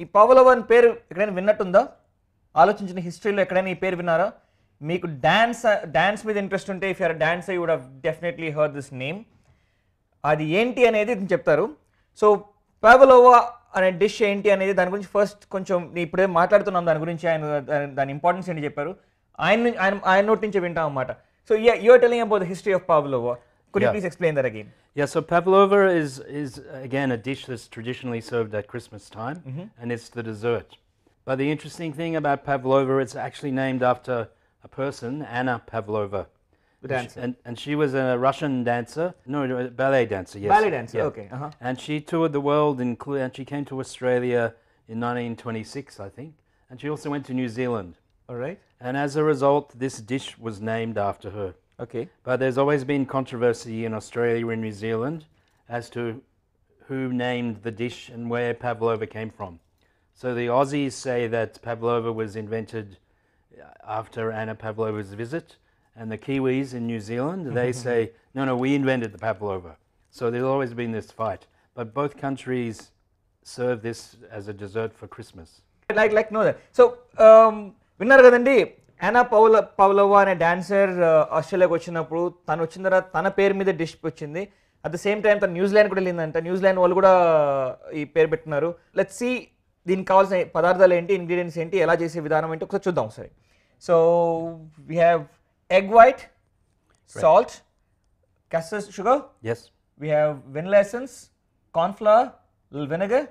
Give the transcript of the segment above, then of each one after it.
ఈ Pavlova అని పేరు ఎక్కడైనా విన్నట్టుందా? ఆలోచించిన హిస్టరీలో ఎక్కడైనా ఈ పేరు విన్నారా? మీకు డాన్స్ మీద ఇంట్రెస్ట్ ఉంటే if you are a dancer you would have definitely heard this name. అది ఏంటి అనేది చెప్తారు. సో Pavlova అనే డిష్ ఏంటి అనేది దాని గురించి ఫస్ట్ కొంచెం ఇప్పుడే మాట్లాడుతున్నాం దాని గురించి, దాని ఇంపార్టెన్స్ ఏంటి చెప్పారు. ఆయన నోటి నుంచి వింటాం అన్నమాట. So you are telling about the history of Pavlova. Could you please explain that again? Yeah, so Pavlova is again a dish that's traditionally served at Christmas time, and it's the dessert. But the interesting thing about Pavlova, it's actually named after a person, Anna Pavlova. The dancer. And she was a Russian dancer, no, ballet dancer, yes. Ballet dancer, yeah. Okay. And she toured the world, and she came to Australia in 1926, I think, and she also went to New Zealand. All right. And as a result, this dish was named after her. Okay. But there's always been controversy in Australia and New Zealand as to who named the dish and where Pavlova came from. So the Aussies say that Pavlova was invented after Anna Pavlova's visit, and the Kiwis in New Zealand, they say, no, we invented the Pavlova. So there's always been this fight. But both countries serve this as a dessert for Christmas. Like know that. So, విన్నారు కదండి, యానా పవ్లోవా అనే dancer ఆస్ట్రేలియాకి వచ్చినప్పుడు తను వచ్చిన తర్వాత తన పేరు మీద డిష్ వచ్చింది. అట్ ద సేమ్ టైం తను న్యూజిలాండ్ కూడా వెళ్ళిందంట. న్యూజిలాండ్ వాళ్ళు కూడా ఈ పేరు పెట్టినారు. లెట్స్ సీ దీనికి కావాల్సిన పదార్థాలు ఏంటి, ఇంగ్రీడియంట్స్ ఏంటి, ఎలా చేసే విధానం ఏంటి ఒకసారి చూద్దాం సరే. So we have egg white, salt, castor sugar. Yes. We have vanilla essence, corn flour, little vinegar,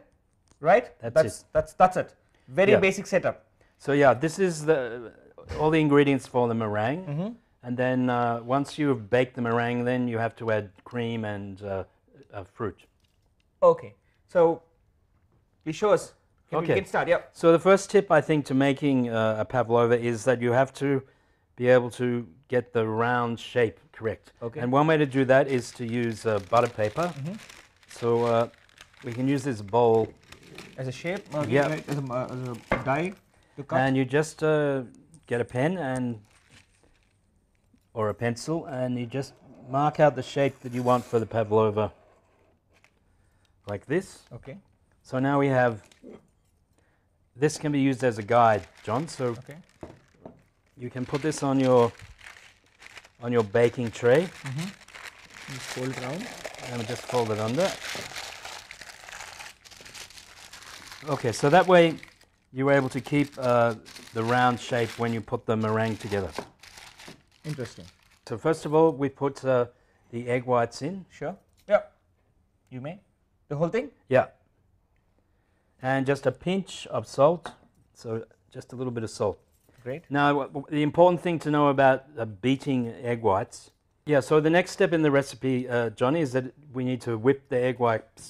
right? That's it. Very basic setup. So yeah, this is all the ingredients for the meringue, and then once you've baked the meringue, then you have to add cream and fruit. Okay. So please show us. Can we get started? Yeah. So the first tip I think to making a Pavlova is that you have to be able to get the round shape correct. Okay. And one way to do that is to use butter paper. So we can use this bowl as a shape. Yeah. As a die to cut. And you just get a pen or a pencil, and you just mark out the shape that you want for the Pavlova, like this. Okay. So now we have. This can be used as a guide, John. So you can put this on your baking tray. Just fold it around. And just fold it under. Okay, so that way you're able to keep the round shape when you put the meringue together. Interesting. So first of all, we put the egg whites in. Sure. Yeah. You may. The whole thing? Yeah. And just a pinch of salt. So just a little bit of salt. Great. Now, the important thing to know about beating egg whites. Yeah, so the next step in the recipe, Johnny, is that we need to whip the egg whites.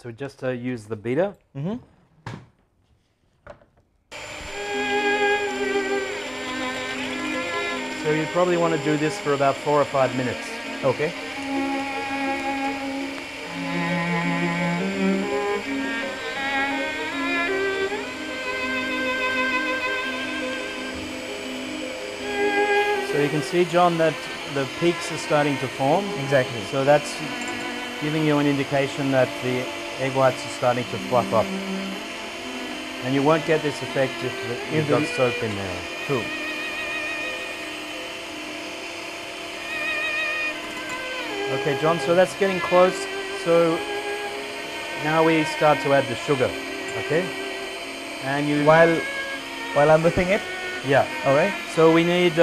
So just use the beater. So you probably want to do this for about 4 or 5 minutes. Okay. So you can see, John, that the peaks are starting to form. Exactly. So that's giving you an indication that the egg whites are starting to fluff up. And you won't get this effect if you've got soap in there. True. Okay, John, so that's getting close. So now we start to add the sugar, okay? And you... While I'm whipping it? Yeah. All right. So we need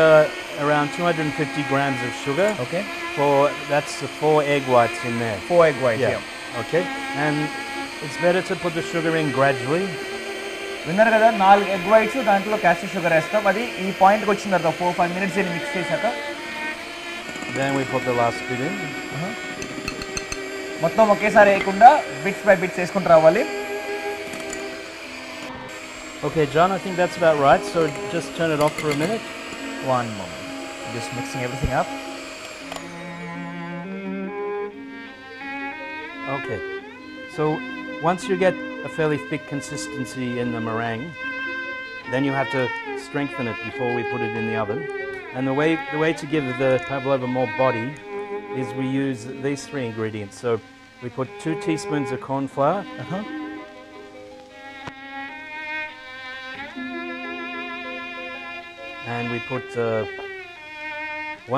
around 250 grams of sugar. Okay. That's 4 egg whites in there. 4 egg whites, yeah. Okay. And it's better to put the sugar in gradually. విన్నారు కదా, 4 egg whites దాంట్లో castor sugar వేస్తాం. అది ఈ పాయింట్కి వచ్చిన తర్వాత 4-5 minutes దీన్ని మిక్స్ చేశాక Then we put the last bit in. మొత్తం ఒకేసారి వేయకుండా బిట్స్ బై బిట్స్ వేసుకుంటూ రావాలి. Okay, John, I think that's about right. So just turn it off for a minute. One moment. Just mixing everything up. Okay. So once you get a fairly thick consistency in the meringue, then you have to strengthen it before we put it in the oven. And the way to give the Pavlova more body is we use these 3 ingredients. So we put 2 teaspoons of corn flour. we put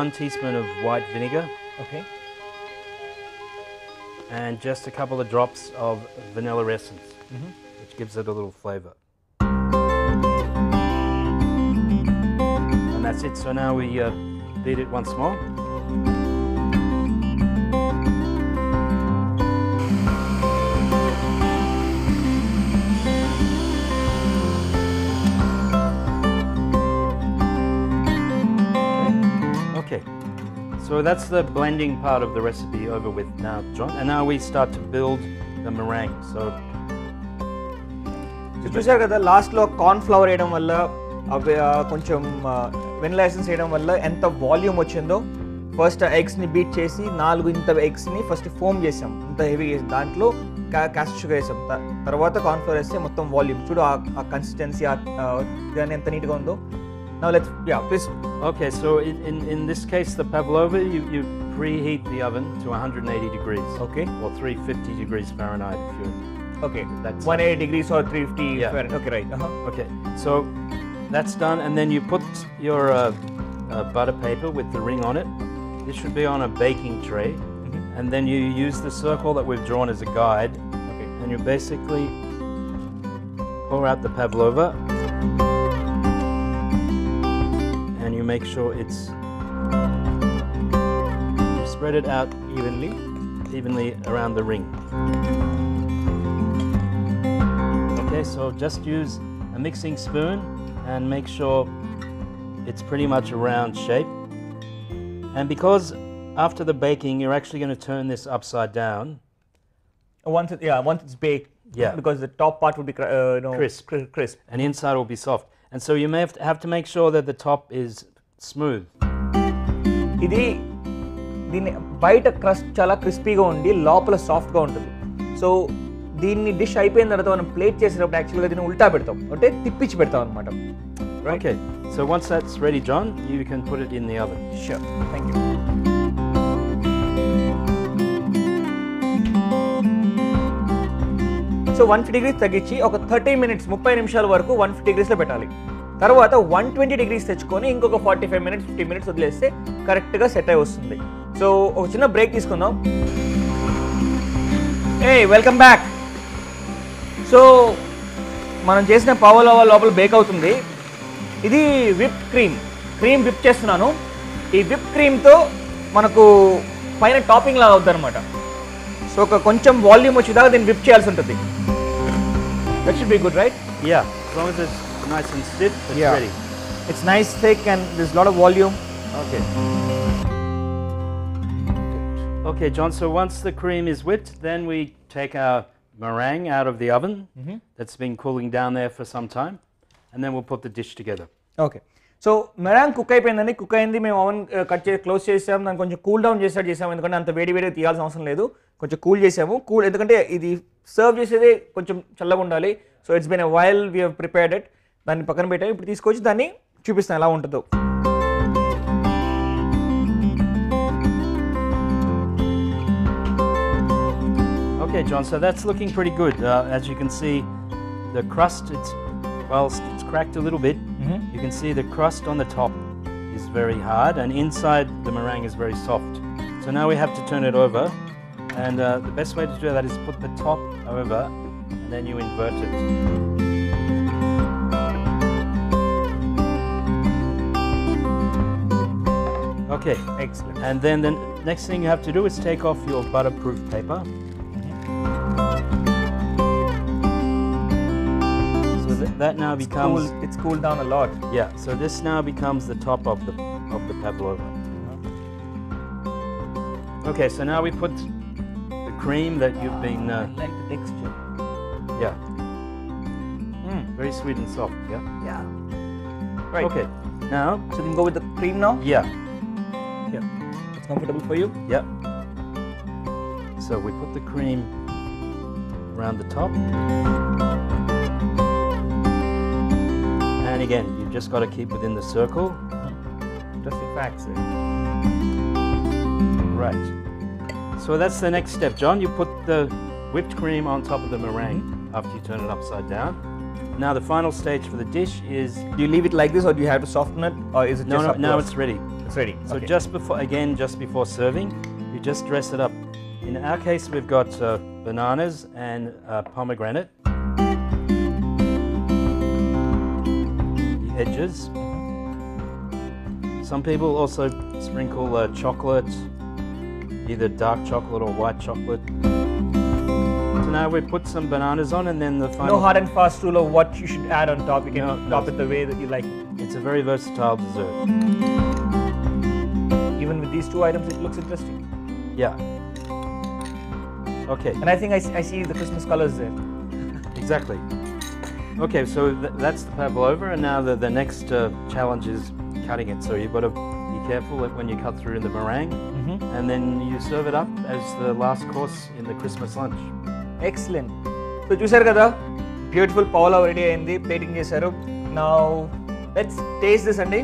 1 teaspoon of white vinegar Okay. and just a couple of drops of vanilla essence, which gives it a little flavor. And that's it. So now we beat it once more. Okay, so that's the blending part of the recipe over with now, John. And now we start to build the meringue. So చూసారు కదా లాస్ట్లో corn flour వేయడం వల్ల కొంచెం vanilla essence వేయడం వల్ల ఎంత volume వచ్చిందో. ఫస్ట్ ఎగ్స్ని బీట్ చేసి 4 ఇంత ఎగ్స్ని ఫస్ట్ ఫోమ్ చేసాం, ఇంత హెవీ చేసి దాంట్లో క్యాస్ట్ షుగర్ వేసాం, తర్వాత కార్న్ ఫ్లవర్ వేస్తే మొత్తం వాల్యూమ్ చూడు ఆ కన్సిస్టెన్సీ దాన్ని ఎంత నీట్గా ఉందో. Now let's, please. Okay, so in this case, the pavlova, you preheat the oven to 180 degrees. Okay. Or 350 degrees Fahrenheit if you're... Okay, That's 180 degrees or 350 Yeah. Fahrenheit. Okay, right. Okay, so that's done, and then you put your butter paper with the ring on it. This should be on a baking tray, and then you use the circle that we've drawn as a guide, Okay. and you basically pour out the pavlova, and you make sure you spread it out evenly around the ring. Okay, so just use a mixing spoon and make sure it's pretty much a round shape. And because after the baking, you're actually going to turn this upside down. Once it's baked. Yeah. Because the top part will be crisp. And inside will be soft. And so you may have to make sure that the top is smooth. దీని బయట crust చాలా క్రిస్పీగా ఉండి లోపల సాఫ్ట్గా ఉంటుంది. So దీన్ని dish అయిపోయిన తర్వాత మనం ప్లేట్ చేసేటప్పుడు యాక్చువల్గా దీన్ని ఉల్టా పెడతాం, అంటే తిప్పించి పెడతాం అనమాట. Okay, so once that's ready, John, you can put it in the oven. Sure, thank you. So 150 degrees తగ్గించి ఒక 30 minutes 30 నిమిషాల వరకు 150 degreesలో పెట్టాలి. తర్వాత 120 degrees తెచ్చుకొని ఇంకొక 45 minutes 50 minutes వదిలేస్తే కరెక్ట్గా సెట్ అయి వస్తుంది. సో ఒక చిన్న బ్రేక్ తీసుకుందాం. Welcome back. సో మనం చేసిన పవలోవా లోపల బేక్ అవుతుంది. ఇది విప్డ్ క్రీమ్ విప్ చేస్తున్నాను. ఈ విప్ క్రీమ్తో మనకు పైన టాపింగ్ లాగా అవుతుంది అనమాట. సో ఒక కొంచెం వాల్యూమ్ వచ్చేదాకా దీన్ని విప్ చేయాల్సి ఉంటుంది. That should be good, right? Yeah, as long as it's nice and stiff, it's ready. It's nice, thick, and there's a lot of volume. Okay. Okay, John, so once the cream is whipped, then we take our meringue out of the oven that's been cooling down there for some time, and then we'll put the dish together. Okay, so meringue cook అయిపోయిందండి. Cook అయింది, మేము oven close చేసాం, దాన్ని కొంచెం cool down చేసాము, ఎందుకంటే అంత వేడి తీయాల్సిన అవసరం లేదు. కొంచెం కూల్ చేసాము. ఎందుకంటే ఇది సర్వ్ చేసేది కొంచెం చల్లగా ఉండాలి. So it's been a while we have prepared it. దాన్ని పక్కన పెట్టాము. ఇప్పుడు తీసుకొచ్చి దాన్ని చూపిస్తాను ఎలా ఉంటుందో. Okay, John, so that's looking pretty good. As you can see, the crust, whilst it's cracked a little bit, you can see the crust on the top is very hard and inside the meringue is very soft. So now we have to turn it over, and the best way to do that is put the top over and then you invert it. Okay, Excellent. and then the next thing you have to do is take off your butterproof paper. So that now becomes... It's cooled down a lot. Yeah, so this now becomes the top of the pavlova. Okay, so now we put the cream that you've been... I like the texture. Yeah. Very sweet and soft, yeah? Yeah. Right. Okay, now... So we can go with the cream now? Yeah. Yeah. It's comfortable for you? Yep. So we put the cream around the top. And again, you've just got to keep within the circle. Interesting facts. Right. So that's the next step, John. You put the whipped cream on top of the meringue after you turn it upside down. Now the final stage for the dish is Do you leave it like this, or do you have to soften it, or is it just up to now us? it's ready. It's ready. So Okay. just before serving, you just dress it up. In our case, we've got bananas and pomegranate. The edges. Some people also sprinkle chocolate, either dark chocolate or white chocolate. So now we put some bananas on, and then the final. No hard and fast rule of what you should add on top. You can No, top no. it the way that you like it. It's a very versatile dessert. Even with these two items, it looks interesting. Yeah. Okay. And I think I see the Christmas colors there. Exactly. Okay, so that's the pavlova, and now the next challenge is cutting it. So you've got to be careful when you cut through in the meringue, and then you serve it up as the last course in the Christmas lunch. Excellent. So చూసారు కదా, beautiful పౌలా ready అయింది, plating చేశారు. Now let's taste this అండి.